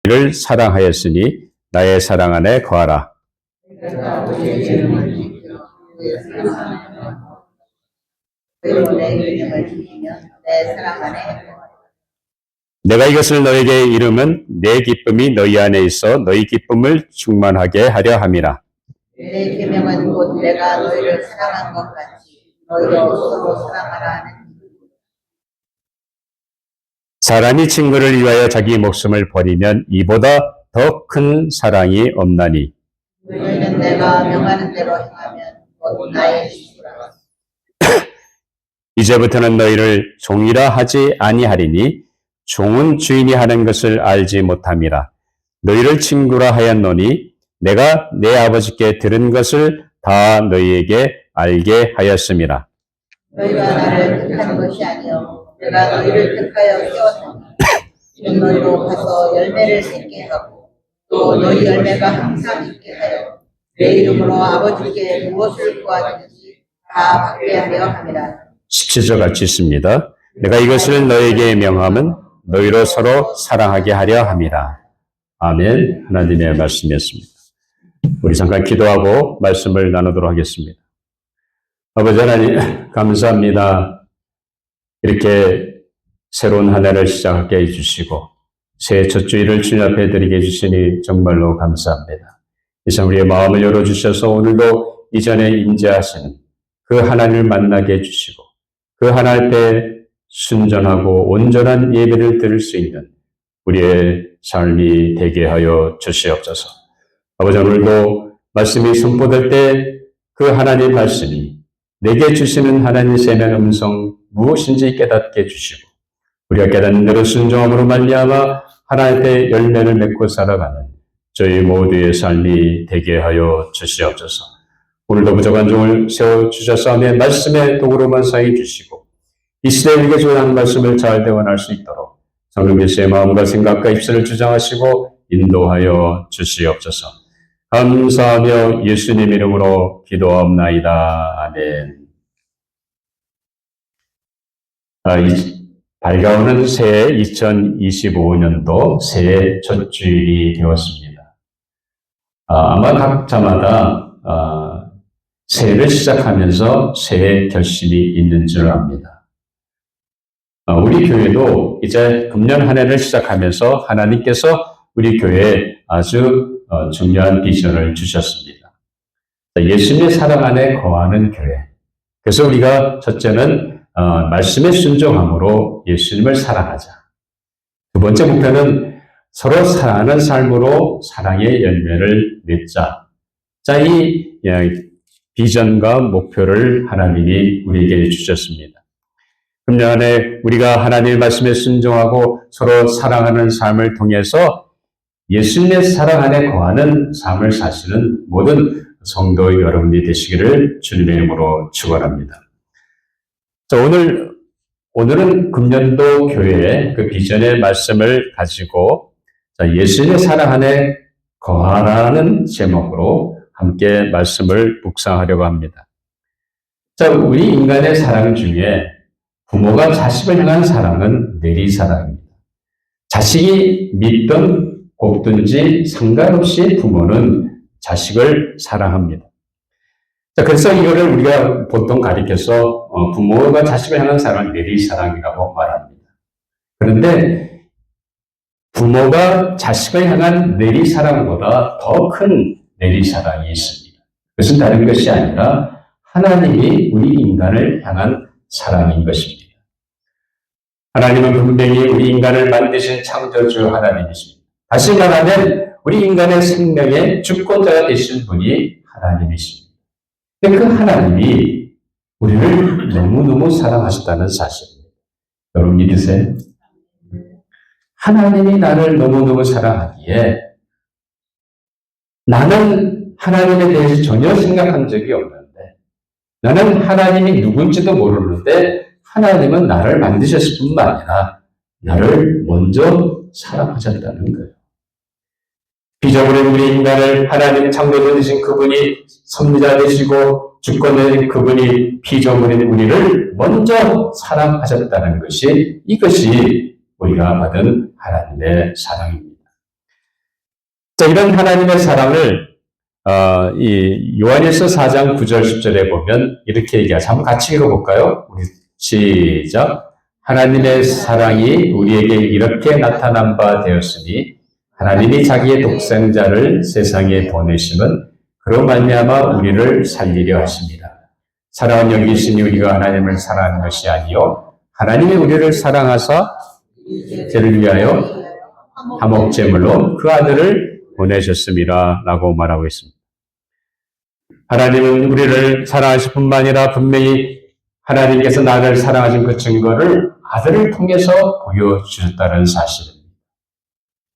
너희를 사랑하였으니 나의 사랑 안에 거하라. 내가 이것을 너에게 이름은 내 기쁨이 너희 안에 있어 너희 기쁨을 충만하게 하려 함이라. 내 계명은 곧 내가 너희를 사랑한 것 같이 너희도 서로 사랑하라 하는. 사람이 친구를 위하여 자기 목숨을 버리면 이보다 더 큰 사랑이 없나니. 너희는 내가 명하는 대로 행하면 곧 나의 친구라. 이제부터는 너희를 종이라 하지 아니하리니 종은 주인이 하는 것을 알지 못함이라. 너희를 친구라 하였노니 내가 내 아버지께 들은 것을 다 너희에게 알게 하였음이라. 너희가 나를 택한 것이 아니요 내가 너희를 택하여 세웠으니 이는 너희로 가서 열매를 맺게 하고 또 너희 열매가 항상 있게 하여 내 이름으로 아버지께 무엇을 구하든지 다 받게 하려 함이라. 17절 같이 있습니다. 내가 이것을 너에게 명함은 너희로 서로 사랑하게 하려 함이라. 아멘. 하나님의 말씀이었습니다. 우리 잠깐 기도하고 말씀을 나누도록 하겠습니다. 아버지 하나님 감사합니다. 이렇게 새로운 한 해를 시작하게 해주시고 새해 첫 주일을 주님 앞에 드리게 해주시니 정말로 감사합니다. 이제 우리의 마음을 열어주셔서 오늘도 이전에 임재하신 그 하나님을 만나게 해주시고 그 하나님 앞에 순전하고 온전한 예배를 드릴 수 있는 우리의 삶이 되게 하여 주시옵소서. 아버지 오늘도 말씀이 선포될 때 그 하나님 말씀이 내게 주시는 하나님의 세면 음성 무엇인지 깨닫게 해주시고 우리가 깨닫는 대로 순종함으로 말미암아 하나님의 열매를 맺고 살아가는 저희 모두의 삶이 되게 하여 주시옵소서. 오늘도 부족한 종을 세워주셔서 말씀의 도구로만 사용해 주시고 이 시대에 우리에게 주는 말씀을 잘 대원할 수 있도록 성령 예수의 마음과 생각과 입술을 주장하시고 인도하여 주시옵소서. 감사하며 예수님 이름으로 기도하옵나이다. 아멘. 밝아오는 새해 2025년도 새해 첫 주일이 되었습니다. 아마 각자마다 새해를 시작하면서 새해 결심이 있는 줄 압니다. 우리 교회도 이제 금년 한 해를 시작하면서 하나님께서 우리 교회에 아주 중요한 비전을 주셨습니다. 예수님의 사랑 안에 거하는 교회. 그래서 우리가 첫째는 말씀에 순종함으로 예수님을 사랑하자. 두 번째 목표는 서로 사랑하는 삶으로 사랑의 열매를 맺자. 자, 이 비전과 목표를 하나님이 우리에게 주셨습니다. 금년에 우리가 하나님의 말씀에 순종하고 서로 사랑하는 삶을 통해서 예수님의 사랑 안에 거하는 삶을 사시는 모든 성도 여러분이 되시기를 주님의 이름으로 축원합니다. 자, 오늘은 금년도 교회의 그 비전의 말씀을 가지고 예수님의 사랑 안에 거하라는 제목으로 함께 말씀을 묵상하려고 합니다. 자, 우리 인간의 사랑 중에 부모가 자식을 향한 사랑은 내리사랑입니다. 자식이 믿든 곱든지 상관없이 부모는 자식을 사랑합니다. 자, 그래서 이거를 우리가 보통 가리켜서 부모가 자식을 향한 사랑을 내리사랑이라고 말합니다. 그런데 부모가 자식을 향한 내리사랑보다 더 큰 내리사랑이 있습니다. 그것은 다른 것이 아니라 하나님이 우리 인간을 향한 사랑인 것입니다. 하나님은 분명히 우리 인간을 만드신 창조주 하나님이십니다. 다시 말하면 우리 인간의 생명의 주권자가 되신 분이 하나님이십니다. 그 하나님이 우리를 너무너무 사랑하셨다는 사실입니다. 여러분 믿으세요? 하나님이 나를 너무너무 사랑하기에 나는 하나님에 대해서 전혀 생각한 적이 없는데 나는 하나님이 누군지도 모르는데 하나님은 나를 만드셨을 뿐만 아니라 나를 먼저 사랑하셨다는 거예요. 피조물인 우리 인간을 하나님 창조주 되신 그분이 섭리자 되시고 주권자인 그분이 피조물인 우리를 먼저 사랑하셨다는 것이 이것이 우리가 받은 하나님의 사랑입니다. 자, 이런 하나님의 사랑을 이 요한일서 4장 9절 10절에 보면 이렇게 얘기하죠. 한번 같이 읽어볼까요? 우리 시작. 하나님의 사랑이 우리에게 이렇게 나타난 바 되었으니 하나님이 자기의 독생자를 세상에 보내심은 그로 말미암아 우리를 살리려 하십니다. 사랑은 여기시니 우리가 하나님을 사랑하는 것이 아니요 하나님이 우리를 사랑하사 죄를 위하여 화목제물로 그 아들을 보내셨습니다. 라고 말하고 있습니다. 하나님은 우리를 사랑하실 뿐만 아니라 분명히 하나님께서 나를 사랑하신 그 증거를 아들을 통해서 보여주셨다는 사실입니다.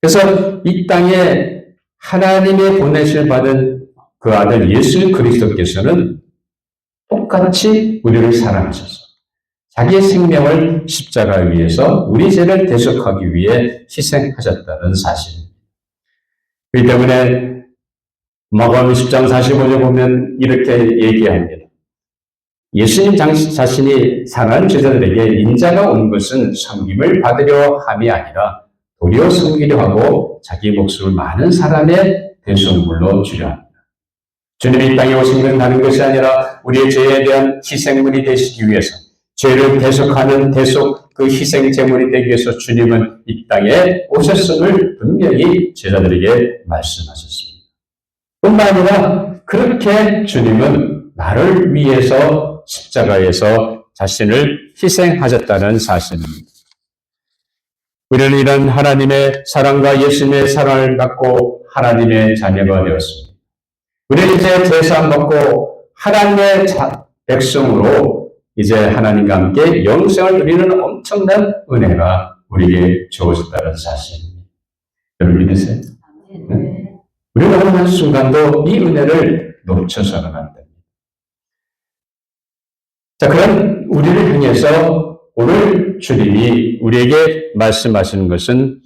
그래서 이 땅에 하나님의 보내실 받은 그 아들 예수 그리스도께서는 똑같이 우리를 사랑하셔서 자기의 생명을 십자가 위에서 우리 죄를 대속하기 위해 희생하셨다는 사실입니다. 그렇기 때문에 마가복음 10장 45절 보면 이렇게 얘기합니다. 예수님 자신이 사랑하는 제자들에게 인자가 온 것은 섬김을 받으려 함이 아니라 도리어 섬기려 하고 자기 목숨을 많은 사람의 대속물로 주려 합니다. 주님이 이 땅에 오신 건 다른 것이 아니라 우리의 죄에 대한 희생물이 되시기 위해서 죄를 대속하는 대속 그 희생 제물이 되기 위해서 주님은 이 땅에 오셨음을 분명히 제자들에게 말씀하셨습니다. 뿐만 아니라 그렇게 주님은 나를 위해서 십자가에서 자신을 희생하셨다는 사실입니다. 우리는 이런 하나님의 사랑과 예수님의 사랑을 갖고 하나님의 자녀가 되었습니다. 우리는 이제 제사함 받고 하나님의 백성으로 이제 하나님과 함께 영생을 누리는 엄청난 은혜가 우리에게 주어졌다는 사실입니다. 여러분 믿으세요? 네? 우리는 어느 한순간도 이 은혜를 놓쳐서는 안 됩니다. 자, 그럼 우리를 향해서 오늘 주님이 우리에게 말씀하시는 것은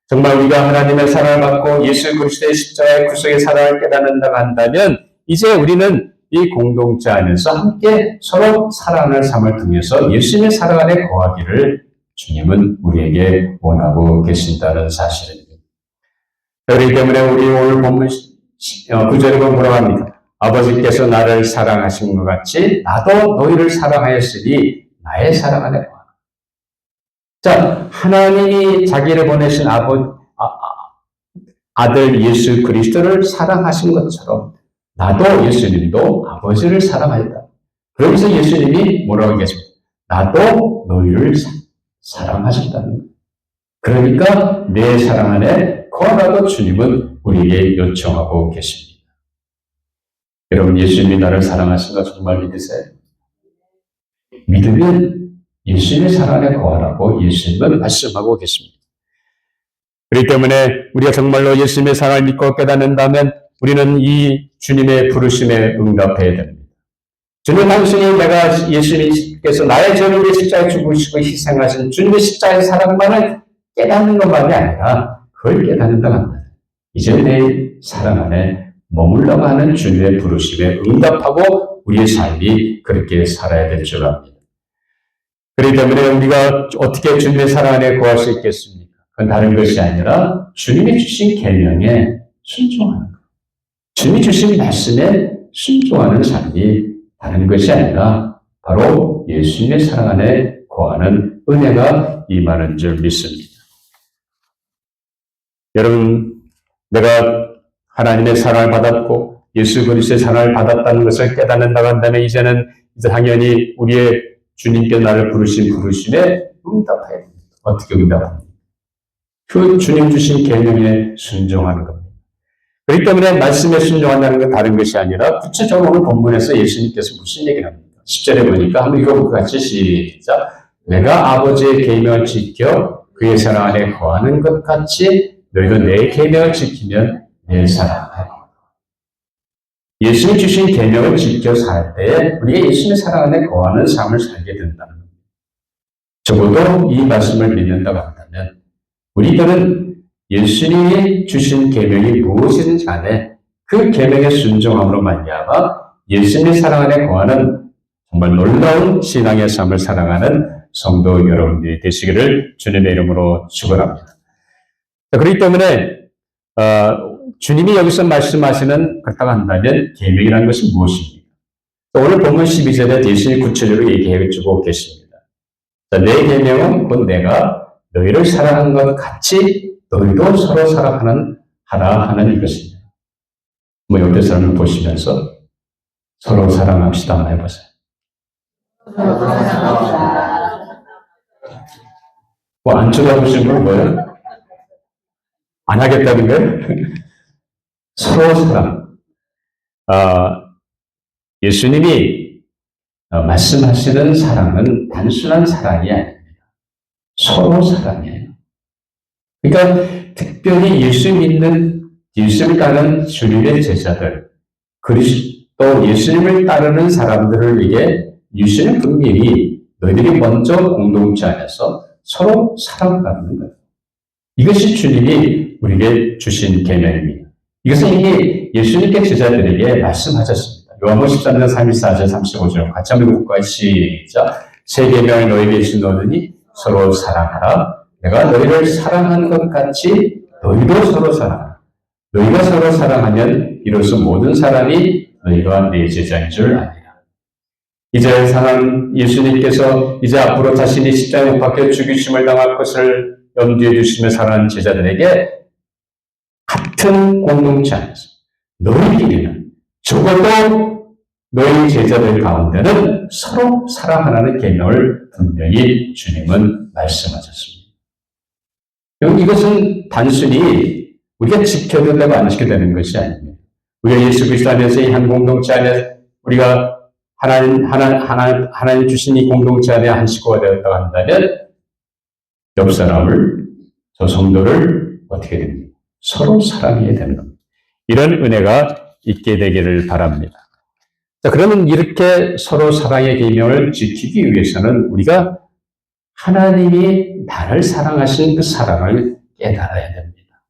정말 우리가 하나님의 사랑을 받고 예수 그리스도의 십자가의 구속의 사랑을 깨닫는다고 한다면 이제 우리는 이 공동체 안에서 함께 서로 사랑하는 삶을 통해서 예수님의 사랑 안에 거하기를 주님은 우리에게 원하고 계신다는 사실입니다. 그렇기 때문에 우리 오늘 본문 9절에 보면 뭐라고 합니까? 아버지께서 나를 사랑하신 것 같이 나도 너희를 사랑하였으니 나의 사랑 안에 거하라. 자, 하나님이 자기를 보내신 아들 예수 그리스도를 사랑하신 것처럼 나도 예수님도 아버지를 사랑하였다. 그러면서 예수님이 뭐라고 하겠습니까? 나도 너희를 사랑하셨다는 거예요. 그러니까 내 사랑 안에 거하라고 주님은 우리에게 요청하고 계십니다. 여러분 예수님이 나를 사랑하신 거 정말 믿으세요? 믿으면 예수님의 사랑 안에 거하라고 예수님은 말씀하고 계십니다. 그렇기 때문에 우리가 정말로 예수님의 사랑을 믿고 깨닫는다면 우리는 이 주님의 부르심에 응답해야 됩니다. 주님 당신이 내가 예수님께서 나의 죄를 위해 십자가에 죽으시고 희생하신 주님의 십자가의 사랑만을 깨닫는 것만이 아니라 그걸 깨닫는다고 합니다. 이제 내 사랑 안에 머물러가 하는 주님의 부르심에 응답하고 우리의 삶이 그렇게 살아야 될 줄 압니다. 그렇기 때문에 우리가 어떻게 주님의 사랑 안에 거할 수 있겠습니까? 그건 다른 것이 아니라 주님이 주신 계명에 순종하는 것. 주님이 주신 말씀에 순종하는 삶이 다른 것이 아니라 바로 예수님의 사랑 안에 거하는 은혜가 임하는 줄 믿습니다. 여러분, 내가 하나님의 사랑을 받았고 예수 그리스도의 사랑을 받았다는 것을 깨닫는다고 한다면 이제는 당연히 우리의 주님께 나를 부르신 부르심에 응답해야 됩니다. 어떻게 응답합니까? 그 주님 주신 계명에 순종하는 겁니다. 그렇기 때문에 말씀에 순종한다는 건 다른 것이 아니라 구체적으로 오늘 본문에서 예수님께서 무슨 얘기를 합니까? 10절에 보니까 한번 읽어볼까 같이 시작. 내가 아버지의 계명을 지켜 그의 사랑 안에 거하는 것 같이 너희도 내 계명을 지키면 내 사랑 안에 거하라. 예수님 주신 계명을 지켜 살 때에 우리가 예수님의 사랑 안에 거하는 삶을 살게 된다는 겁니다. 적어도 이 말씀을 믿는다고 한다면 우리들은 예수님이 주신 계명이 무엇이든지 간에 그 계명에 순종함으로 말미암아 예수님의 사랑 안에 거하는 정말 놀라운 신앙의 삶을 살아가는 성도 여러분들이 되시기를 주님의 이름으로 축원합니다. 그렇기 때문에 주님이 여기서 말씀하시는 그렇다고 한다면 계명이라는 것이 무엇입니까? 오늘 본문 12절에 대신 구체적으로 얘기해 주고 계십니다. 자, 내 계명은 곧 내가 너희를 사랑한 것 같이 너희도 서로 하라 하는 이것입니다. 뭐 옆에 사람을 보시면서 서로 사랑합시다 한번 해보세요. 뭐 안 쳐다보시는 건 뭐예요? 안 하겠다는 거예요? 서로 사랑. 예수님이 말씀하시는 사랑은 단순한 사랑이 아닙니다. 서로 사랑이에요. 그러니까 특별히 예수님을 따르는 주님의 제자들, 또 예수님을 따르는 사람들을 위해 예수님은 분명히 너희들이 먼저 공동체 안에서 서로 사랑하는 거예요. 이것이 주님이 우리에게 주신 계명입니다. 이것은 이미 예수님께 제자들에게 말씀하셨습니다. 요한복음 13장 34절 35절 같이 한번 읽을까요? 시작. 새 계명을 너희에게 주노니 서로 사랑하라. 내가 너희를 사랑한 것 같이 너희도 서로 사랑하라. 너희가 서로 사랑하면 이로써 모든 사람이 너희가 내 제자인 줄 아니라. 이제 상한 예수님께서 이제 앞으로 자신이 십자가에 못 박혀 죽이심을 당할 것을 염두에 두시며 살아가는 제자들에게 같은 공동체 안에서 너희끼리는 적어도 너희 제자들 가운데는 서로 사랑하라는 계명을 분명히 주님은 말씀하셨습니다. 이것은 단순히 우리가 지켜도 되고 안 지켜도 되는 것이 아닙니다. 우리가 예수 그리스도 안에서 이 한 공동체 안에 우리가 하나님 주신 이 공동체 안에 한 식구가 되었다고 한다면 옆 사람을, 저 성도를 어떻게 됩니까? 서로 사랑해야 되는 겁니다. 이런 은혜가 있게 되기를 바랍니다. 자, 그러면 이렇게 서로 사랑의 계명을 지키기 위해서는 우리가 하나님이 나를 사랑하신 그 사랑을 깨달아야 됩니다.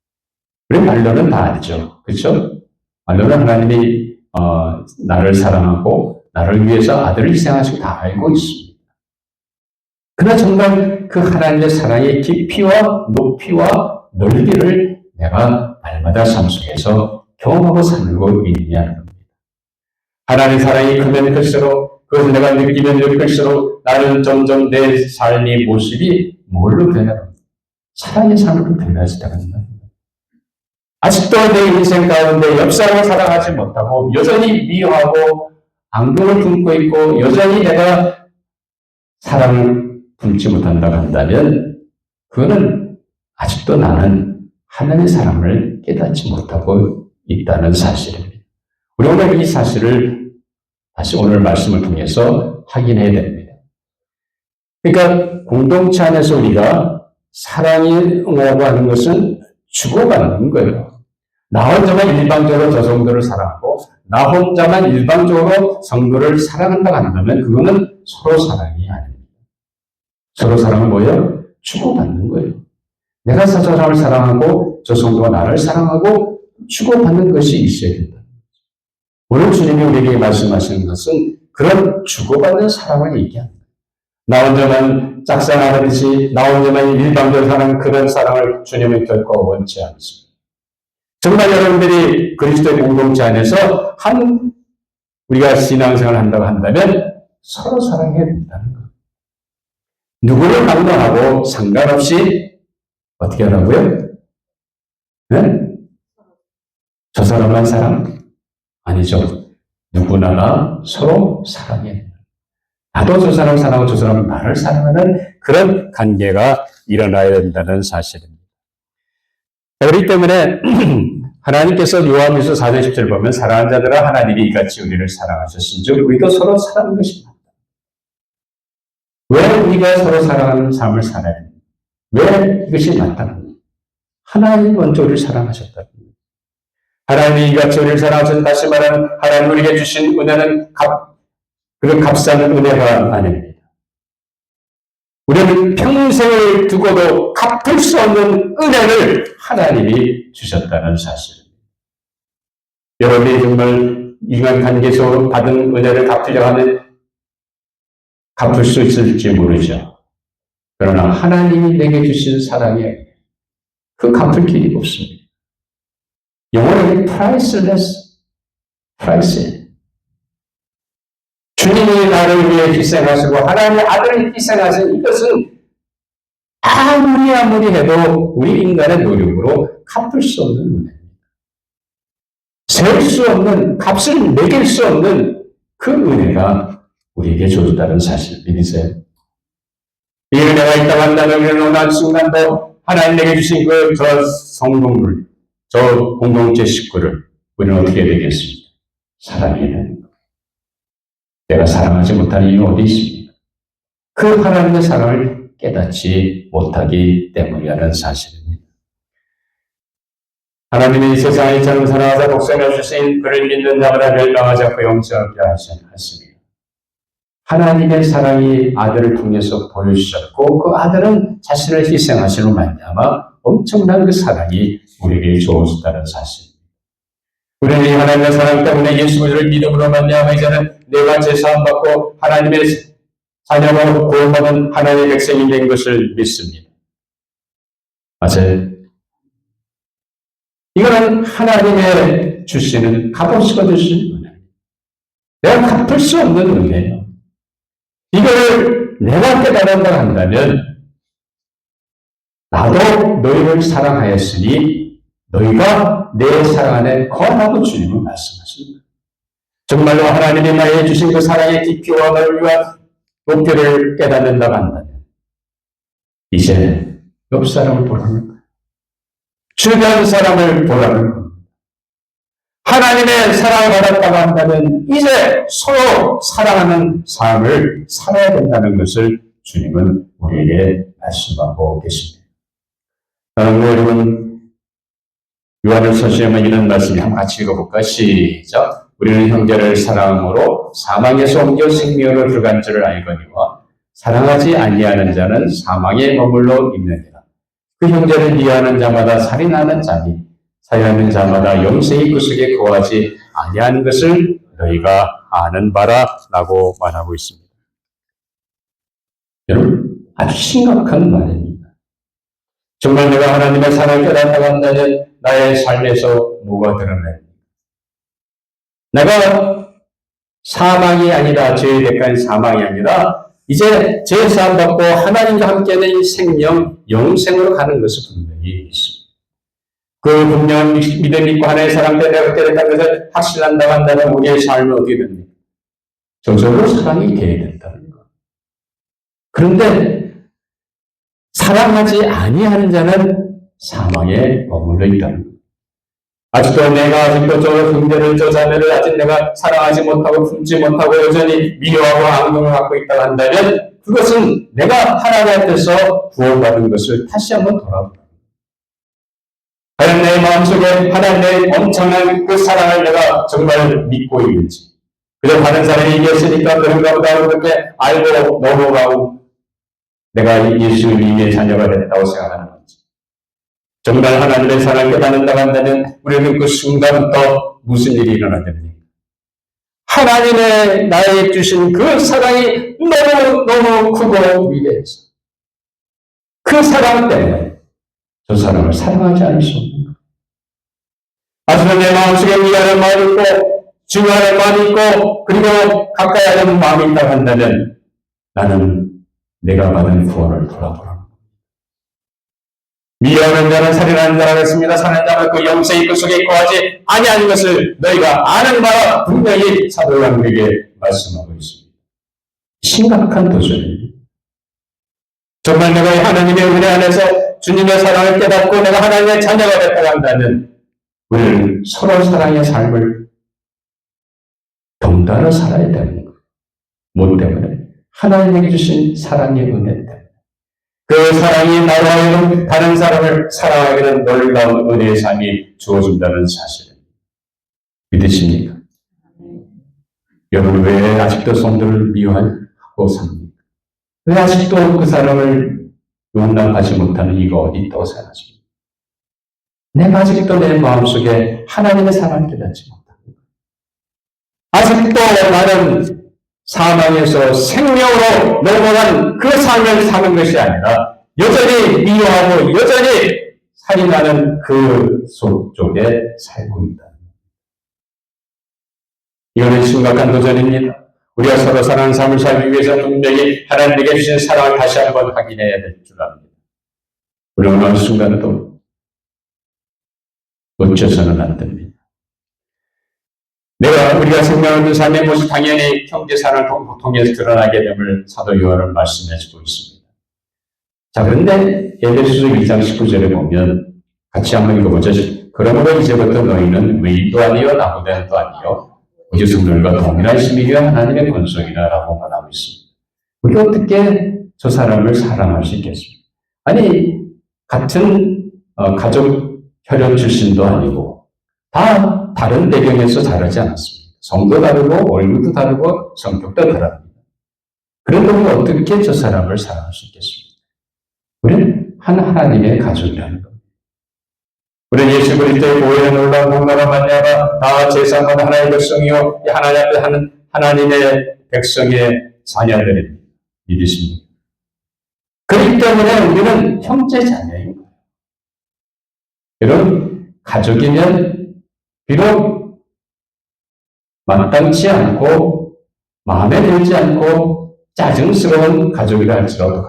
우리 말로는 다 알죠. 그렇죠? 말로는 하나님이 나를 사랑하고 나를 위해서 아들을 희생하시고 다 알고 있습니다. 그러나 정말 그 하나님의 사랑의 깊이와 높이와 넓이를 내가 날마다 삶 속에서 경험하고 살고 있느냐는 겁니다. 하나님의 사랑이 크면 클수록 그것을 내가 느끼면 느낄수록 나는 점점 내 삶의 모습이 뭘로 변합니다. 사랑의 삶으로 변화하지 않는다. 아직도 내 인생 가운데 옆 사람을 사랑하지 못하고 여전히 미워하고 앙금을 품고 있고 여전히 내가 사랑을 품지 못한다고 한다면 그거는 아직도 나는 하나님의 사랑을 깨닫지 못하고 있다는 사실입니다. 우리 오늘 이 사실을 다시 오늘 말씀을 통해서 확인해야 됩니다. 그러니까 공동체 안에서 우리가 사랑이라고 하는 것은 주고받는 거예요. 나 혼자만 일방적으로 저 성도를 사랑하고 나 혼자만 일방적으로 성도를 사랑한다고 한다면 그거는 서로 사랑이 아닙니다. 서로 사랑은 뭐예요? 주고받는 거예요. 내가 저 사람을 사랑하고 저 성도가 나를 사랑하고 주고받는 것이 있어야 된다. 오늘 주님이 우리에게 말씀하시는 것은 그런 주고받는 사랑을 얘기합니다. 나 혼자만 짝사랑하듯이 나 혼자만 일방적으로 사랑하는 그런 사랑을 주님은 결코 원치 않습니다. 정말 여러분들이 그리스도의 공동체 안에서 우리가 신앙생활을 한다고 한다면 서로 사랑해야 된다는 것. 누구를 강론하고 상관없이 어떻게 하라고요? 네? 저 사람만 사랑? 아니죠. 누구나가 서로 사랑해야 된다. 나도 저 사람을 사랑하고 저 사람은 나를 사랑하는 그런 관계가 일어나야 된다는 사실입니다. 그렇기 때문에 하나님께서 요한일서 4장 10절 보면 사랑하는 자들아 하나님이 이같이 우리를 사랑하셨은즉 우리도 서로 사랑하는 것입니다. 왜 우리가 서로 사랑하는 삶을 살아야 됩니까? 왜 이것이 맞다는 겁니다. 하나님 먼저 우리를 사랑하셨다는 겁니다. 하나님이 이같이 우리를 사랑하셨다. 다시 말하면 하나님 우리에게 주신 은혜는 그런 값싼 은혜가 아닙니다. 우리는 평생을 두고도 갚을 수 없는 은혜를 하나님이 주셨다는 사실입니다. 여러분이 정말 인간관계에서 받은 은혜를 갚으려고 하면 갚을 수 있을지 모르죠. 그러나 하나님이 내게 주신 사랑에 그 갚을 길이 없습니다. 영어로 priceless, 주님이 나를 위해 희생하시고 하나님의 아들을 희생하신 이것은 아무리 해도 우리 인간의 노력으로 갚을 수 없는 은혜입니다. 셀 수 없는, 값을 매길 수 없는 그 은혜가 우리에게 주어졌다는 사실을 믿으세요. 이 은혜가 있다고 한다면 우리는 어느 순간도 하나님 내게 주신 저 성동물, 저 공동체 식구를 우리는 어떻게 되겠습니까? 사랑해야 되는 것. 내가 사랑하지 못하는 이유가 어디 있습니까? 그 하나님의 사랑을 깨닫지 못하기 때문이라는 사실입니다. 하나님이 이 세상에 이처럼 사랑하사 복생해 주신 그를 믿는 자마다 멸망하지 않고 영생하게 하셨습니다. 하나님의 사랑이 아들을 통해서 보여주셨고 그 아들은 자신을 희생하시는 말미암아 엄청난 그 사랑이 우리에게 주어졌다는 사실입니다. 우리는 이 하나님의 사랑 때문에 예수 그리스도를 믿음으로 말미암아 이제는 내가 제사함받고 하나님의 자녀로 구원받은 하나님의 백성이 된 것을 믿습니다. 맞아요. 이거는 하나님의 주시는 값없이 얻으신 은혜입니다. 내가 갚을 수 없는 은혜예요. 이걸 내가 깨달은다 한다면 나도 너희를 사랑하였으니 너희가 내 사랑 안에 거하라고 주님은 말씀하십니다. 정말로 하나님이 나에게 주신 그 사랑의 깊이와 넓이와 높이를 깨닫는다 한다면 이제 옆 사람을 보라는 거예요. 주변 사람을 보라는 겁니다. 하나님의 사랑을 받았다고 한다면 이제 서로 사랑하는 삶을 살아야 된다는 것을 주님은 우리에게 말씀하고 계십니다. 여러분, 요한일서시에 이런 말씀이 한번 같이 읽어볼까? 시작. 우리는 형제를 사랑으로 사망에서 옮겨 생명으로 들어간 줄을 알거니와 사랑하지 아니하는 자는 사망에 머물러 있느니라. 그 형제를 미워하는 자마다 살인하는 자니 사랑하는 자마다 영생이 그 속에 거하지 아니하는 것을 너희가 아는 바라라고 말하고 있습니다. 여러분, 아주 심각한 말입니다. 정말 내가 하나님의 사랑을 깨닫다고 한다면 나의 삶에서 뭐가 드러납니까? 내가 사망이 아니라 죄의 대가인 사망이 아니라 이제 제사함 받고 하나님과 함께하는 생명, 영생으로 가는 것을 분명히 있습니다. 그 분명한 믿음 믿고 하나님의 사랑 때문에 그렇게 된다는 것을 확신한다고 한다면 우리의 삶은 어떻게 됩니까? 저절로 사랑이 되어야 된다는 것. 그런데 사랑하지 아니하는 자는 사망에 머물러 있다는 것. 아직도 저 형제를, 저 자매를 아직 내가 사랑하지 못하고 품지 못하고 여전히 미워하고 악명을 갖고 있다고 한다면 그것은 내가 하나님 앞에서 구원받은 것을 다시 한번 돌아보라. 과연 내 마음속에 하나님의 엄청난 그 사랑을 내가 정말 믿고 있는지, 그저 다른 사람이 얘기했으니까 그런가 보다 그렇게 알고 넘어가고 내가 예수님의 자녀가 됐다고 생각하는 건지, 정말 하나님의 사랑을 깨닫는다고 한다면 우리는 그 순간부터 무슨 일이 일어나야 됩니까? 하나님의 나에게 주신 그 사랑이 너무 크고 위대해서 그 사랑 때문에 저 사람을 사랑하지 않을 수 없는 것. 아직도 내 마음속에 미안한 마음이 있고 증오하는 마음이 있고 그리고 가까이 하는 마음이 있다고 한다면 나는 내가 받은 구원을 돌아보라. 미워하는 자는 살인하는 자라고 했습니다. 살인하는 자는 그 영생이 그 속에 거하지 아니하는 것을 너희가 아는 바라 분명히 사도 요한에게 말씀하고 있습니다. 심각한 도전입니다. 정말 내가 하나님의 은혜 안에서 주님의 사랑을 깨닫고 내가 하나님의 자녀가 됐다고 한다면 우리는 서로 사랑의 삶을 덩달아 살아야 되는 것. 뭐 때문에? 하나님에게 주신 사랑의 은혜 때문에. 그 사랑이 나로 하여금 다른 사람을 사랑하게 된 놀라운 은혜의 삶이 주어진다는 사실을 믿으십니까? 여러분 왜 아직도 성도를 미워하고 삽니까? 왜 아직도 그 사람을 용납하지 못하는 이유가 어디 있다고 생각하십니까? 내가 아직도 내 마음속에 하나님의 사랑을 깨닫지 못합니다. 아직도 나는 사망에서 생명으로 넘어간 그 삶을 사는 것이 아니라 여전히 미워하고 여전히 할인하는 그 속쪽에 살고 있다. 이거는 심각한 도전입니다. 우리가 서로 사랑하는 삶을 살기 위해서 분명히 하나님에게 주신 사랑을 다시 한번 확인해야 될 줄 압니다. 우리는 어느 순간도 놓쳐서는 안 됩니다. 우리가 생명하는 삶의 모습 당연히 형제 사랑을 통해서 드러나게 됨을 사도 요한은 말씀해주고 있습니다. 자, 그런데 에베소서 2장 19절에 보면 같이 한번 읽어보죠. 그러므로 이제부터 너희는 의인도 아니요 나무대도 아니요 오직 성령과 동일한 심이여 하나님의 권속이라라고 말하고 있습니다. 우리가 어떻게 저 사람을 사랑할 수 있겠습니까? 아니, 같은 가족 혈연 출신도 아니고 다 다른 배경에서 자라지 않았습니다. 성도 다르고 얼굴도 다르고 성격도 다릅니다. 그런데 우리가 어떻게 저 사람을 사랑할 수 있겠습니까? 우리는 한 하나님의 가족이라는 겁니다. 우리는 예수 그리스도의 보혈의 놀라운 공로로 말미암아 다 제사장은 하나님의 백성이요 하나님 앞에 하는 하나님의 백성의 자녀들입니다. 믿으십니까? 그렇기 때문에 우리는 형제 자녀인 거예요. 여러분, 가족이면 비록 마땅치 않고 마음에 들지 않고 짜증스러운 가족이라 할지라도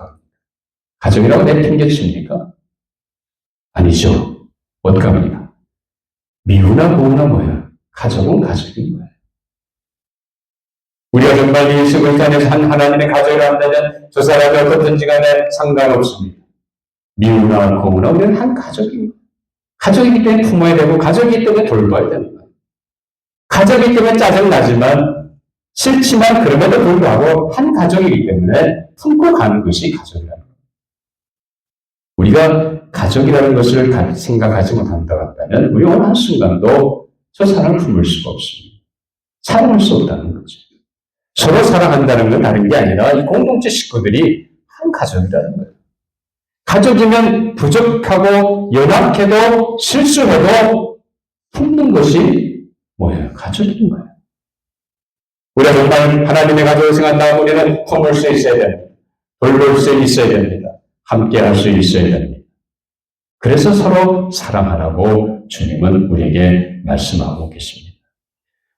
가족이라고 내팽개칩니까? 아니죠. 어떡합니까? 미우나 고우나 뭐야? 가족은 가족인 거예요. 우리가 정말 예수 그리스도 안에서 한 하나님의 가족을 한다면 저 사람이 어떻든지 간에 상관없습니다. 미우나 고우나 우리는 한 가족인 거예요. 가족이기 때문에 품어야 되고 가족이기 때문에 돌봐야 되는 거예요. 가족이기 때문에 짜증나지만 싫지만 그럼에도 불구하고 한 가족이기 때문에 품고 가는 것이 가족이라는 거예요. 우리가 가족이라는 것을 생각하지 못한다고 한다면 우리 어느 한순간도 저 사람을 품을 수가 없습니다. 사랑할 수 없다는 거죠. 서로 사랑한다는 건 다른 게 아니라 이 공동체 식구들이 한 가족이라는 거예요. 가족이면 부족하고 연약해도 실수해도 품는 것이 뭐예요? 가족인 거예요. 우리가 정말 하나님의 가족을 생각한다면 우리는 품을 수 있어야 됩니다. 돌볼 수 있어야 됩니다. 함께 할 수 있어야 됩니다. 그래서 서로 사랑하라고 주님은 우리에게 말씀하고 계십니다.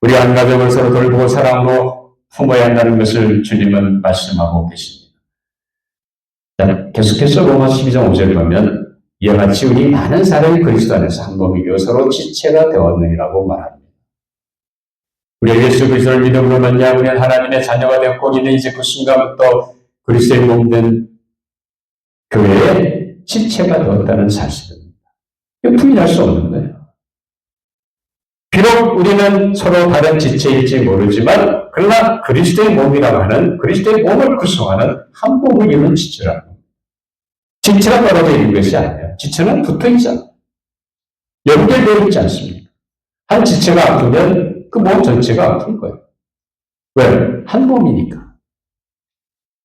우리 한 가족을 서로 돌보고 사랑으로 품어야 한다는 것을 주님은 말씀하고 계십니다. 자, 계속해서 로마 12장 5절을 보면 이와 같이 우리 많은 사람이 그리스도 안에서 한 몸이요 서로 지체가 되었느니라고 말합니다. 우리 예수 그리스도를 믿음으로 말미암아 우리는 하나님의 자녀가 되었고 우리는 이제 그 순간부터 그리스도의 몸된 교회의 지체가 되었다는 사실입니다. 이거 부인할 수 없는 거예요. 비록 우리는 서로 다른 지체일지 모르지만 그러나 그리스도의 몸이라고 하는 그리스도의 몸을 구성하는 한 몸을 이루는 지체라는 겁니다. 지체가 떨어져 있는 것이 아니에요. 지체는 붙어 있잖아요. 연결되어 있지 않습니까? 한 지체가 아프면 그 몸 전체가 아픈 거예요. 왜? 한 몸이니까.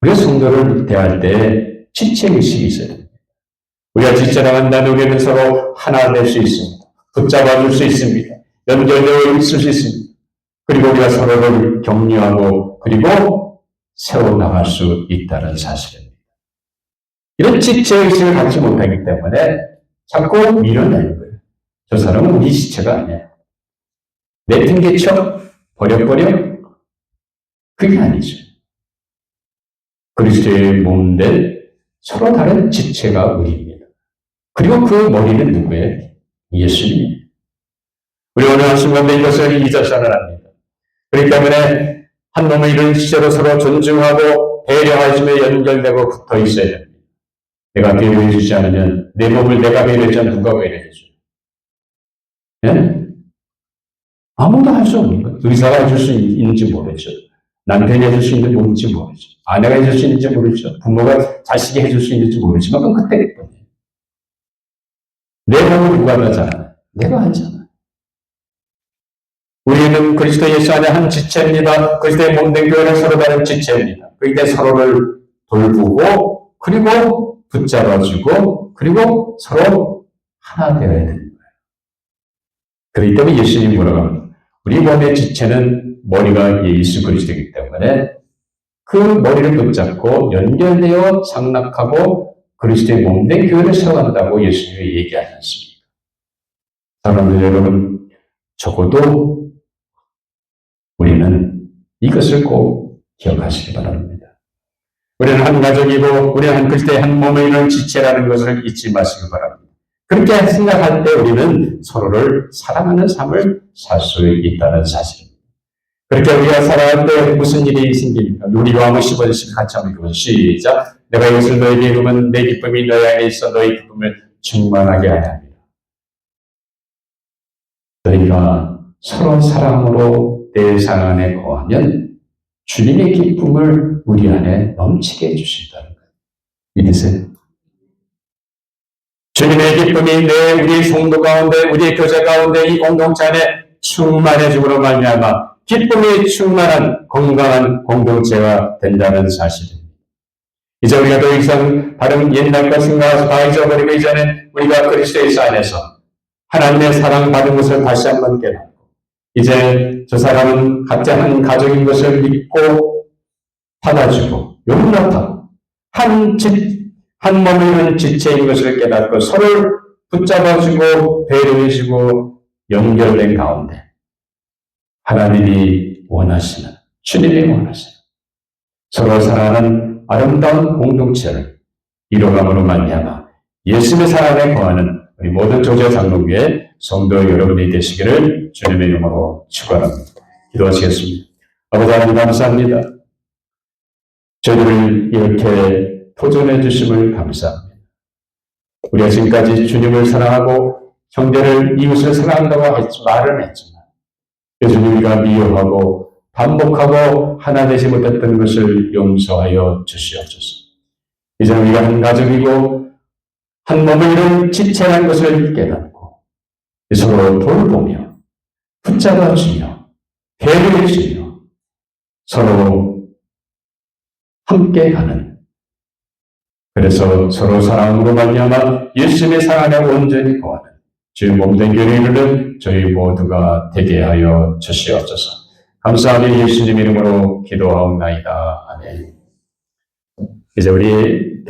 우리가 성도를 대할 때 지체의식이 있어야 됩니다. 우리가 지체라고 한다면 우리는 서로 하나 될 수 있습니다. 붙잡아줄 수 있습니다. 연결되어 있을 수 있습니다. 그리고 우리가 서로를 격려하고 그리고 세워나갈 수 있다는 사실입니다. 이런 지체의식을 갖지 못하기 때문에 자꾸 밀어내는 거예요. 저 사람은 우리 지체가 아니에요. 내팽개쳐 버려버려? 그게 아니죠. 그리스도의 몸된 서로 다른 지체가 우리입니다. 그리고 그 머리는 누구예요? 예수님이에요. 우리 오늘 한순간도 이것을 잊어서는 합니다. 그렇기 때문에 한 몸을 이룬 지체로 서로 존중하고 배려하시며 연결되고 붙어 있어야 됩니다. 내가 배려해 주지 않으면 내 몸을 내가 배려하지 않으면 누가 배려해 줘요? 예? 아무도 할 수 없는 거예요. 의사가 해줄 수 있는지 모르죠. 남편이 해줄 수 있는지 모르지 모르죠. 아내가 해줄 수 있는지 모르죠. 부모가 자식이 해줄 수 있는지 모르지만 그건 그때겠거든요. 내 몸을 누가 하잖아요. 내가 하잖아요. 우리는 그리스도 예수 안에 한 지체입니다. 그리스도의 몸된 교회는 서로 다른 지체입니다. 그러니까 서로를 돌보고 그리고 붙잡아주고 그리고 서로 하나 되어야 됩니다. 그렇기 때문에 예수님이 뭐라고 합니까? 우리 몸의 지체는 머리가 예수 그리스도이기 때문에 그 머리를 붙잡고 연결되어 상락하고 그리스도의 몸된 교회를 세워간다고 예수님이 얘기하지 않습니까? 사랑하는 여러분, 적어도 우리는 이것을 꼭 기억하시기 바랍니다. 우리는 한 가족이고 우리는 한 그리스도의 한 몸에 있는 지체라는 것을 잊지 마시기 바랍니다. 그렇게 생각할 때 우리는 서로를 사랑하는 삶을 살 수 있다는 사실입니다. 그렇게 우리가 살아갈 때 무슨 일이 생깁니까? 우리 요한복음 15절 같이 한번 읽어보죠. 시작. 내가 이것을 너에게 이루면 내 기쁨이 너희 안에 있어 너희 기쁨을 충만하게 하려 합니다. 너희가 서로 사랑으로 내 상 안에 거하면 주님의 기쁨을 우리 안에 넘치게 해주신다는 거예요. 믿으세요? 주님의 기쁨이 우리 성도 가운데, 우리 교제 가운데, 이 공동체 안에 충만해짐으로 말미암아 기쁨이 충만한 건강한 공동체가 된다는 사실입니다. 이제 우리가 더 이상 다른 옛날 것 생각해서 다 잊어버리고 이제는 우리가 그리스도의 안에서 하나님의 사랑받은 것을 다시 한번 깨닫고 이제 저 사람은 각자 한 가족인 것을 믿고 받아주고 용납하고 한 몸에 있는 지체인 것을 깨닫고 서로를 붙잡아주고 배려해주고 연결된 가운데 하나님이 원하시는, 주님이 원하시는 서로 사랑하는 아름다운 공동체를 이뤄감으로 말미암아 예수님의 사랑에 거하는 우리 모든 조제 장로교회 성도 여러분이 되시기를 주님의 이름으로 축원합니다. 기도하시겠습니다. 아버지 하나님 감사합니다. 저희들을 이렇게 도전해 주심을 감사합니다. 우리가 지금까지 주님을 사랑하고 형제를 이웃을 사랑한다고 말은 했지만 여전히 우리가 미워하고 반복하고 하나 되지 못했던 것을 용서하여 주시옵소서. 이제 우리가 한 가족이고 한 몸을 이룬 지체라는 것을 깨닫고 서로 돌보며 붙잡아주며 배려해주며 서로 함께 가는 그래서 서로 사랑으로 말미암아 예수님의 사랑 안에 온전히 거하는 주의 몸된 교회를 이루는 저희 모두가 되게 하여 주시옵소서. 감사하며 예수님 이름으로 기도하옵나이다. 아멘. 이제 우리